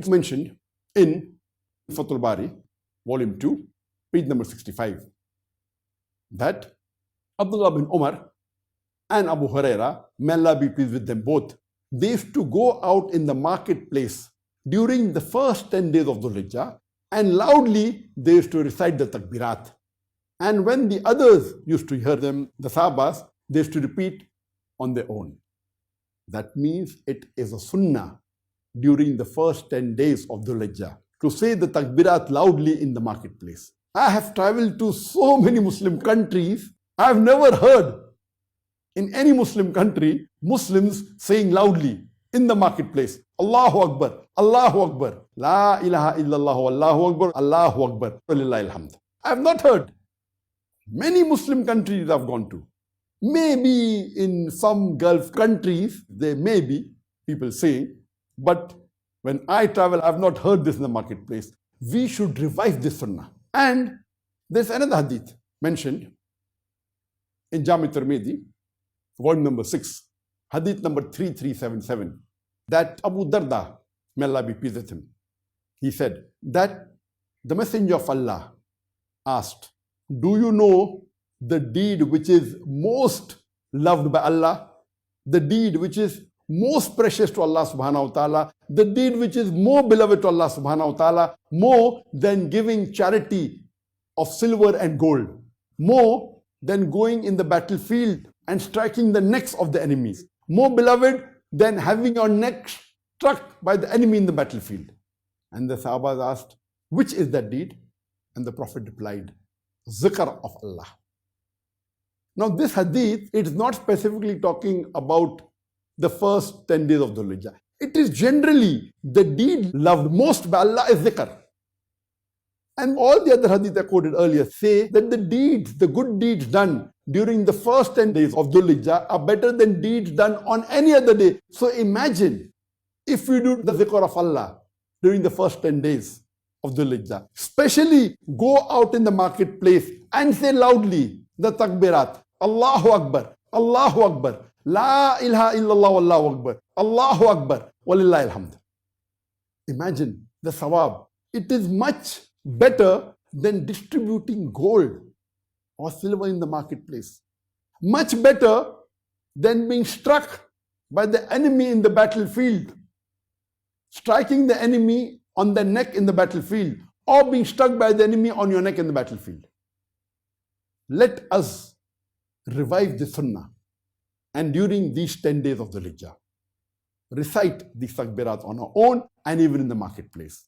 It's mentioned in Fathul Bari, volume 2, page number 65, that Abdullah bin Umar and Abu Huraira, may Allah be pleased with them both, they used to go out in the marketplace during the first 10 days of Dhul Hijjah, and loudly they used to recite the takbirat. And when the others used to hear them, the Sahabas, they used to repeat on their own. That means it is a sunnah during the first 10 days of Dhul Hijjah to say the takbirat loudly in the marketplace. I have traveled to so many Muslim countries. I have never heard in any Muslim country Muslims saying loudly in the marketplace, Allahu Akbar, Allahu Akbar, La ilaha illallah, Allahu Akbar, Allahu Akbar, Walillahi alhamd. I have not heard. Many Muslim countries I've gone to. Maybe in some Gulf countries, there may be people saying, but when I travel, I've not heard this in the marketplace. We should revive this sunnah. And there's another hadith mentioned in Jami Tirmidhi, volume number 6, hadith number 3377, that Abu Darda, may Allah be pleased with him, he said that the Messenger of Allah asked, do you know the deed which is most loved by Allah, the deed which is most precious to Allah subhanahu wa ta'ala, the deed which is more beloved to Allah subhanahu wa ta'ala, more than giving charity of silver and gold, more than going in the battlefield and striking the necks of the enemies, more beloved than having your neck struck by the enemy in the battlefield. And the Sahabas asked, which is that deed? And the Prophet replied, Zikr of Allah. Now this hadith, it is not specifically talking about the first 10 days of Dhul Hijjah. It is generally the deed loved most by Allah is zikr. And all the other hadith I quoted earlier say that the deeds, the good deeds done during the first 10 days of Dhul Hijjah are better than deeds done on any other day. So imagine if we do the zikr of Allah during the first 10 days of Dhul Hijjah, especially go out in the marketplace and say loudly the takbirat, Allahu Akbar, Allahu Akbar, La ilaha illallah, Allahu Akbar, Allahu Akbar, Walillahi alhamd. Imagine the sawab. It is much better than distributing gold or silver in the marketplace. Much better than being struck by the enemy in the battlefield, striking the enemy on the neck in the battlefield, or being struck by the enemy on your neck in the battlefield. Let us revive the sunnah, and during these 10 days of the Dhul Hijjah, recite these takbirat on our own and even in the marketplace.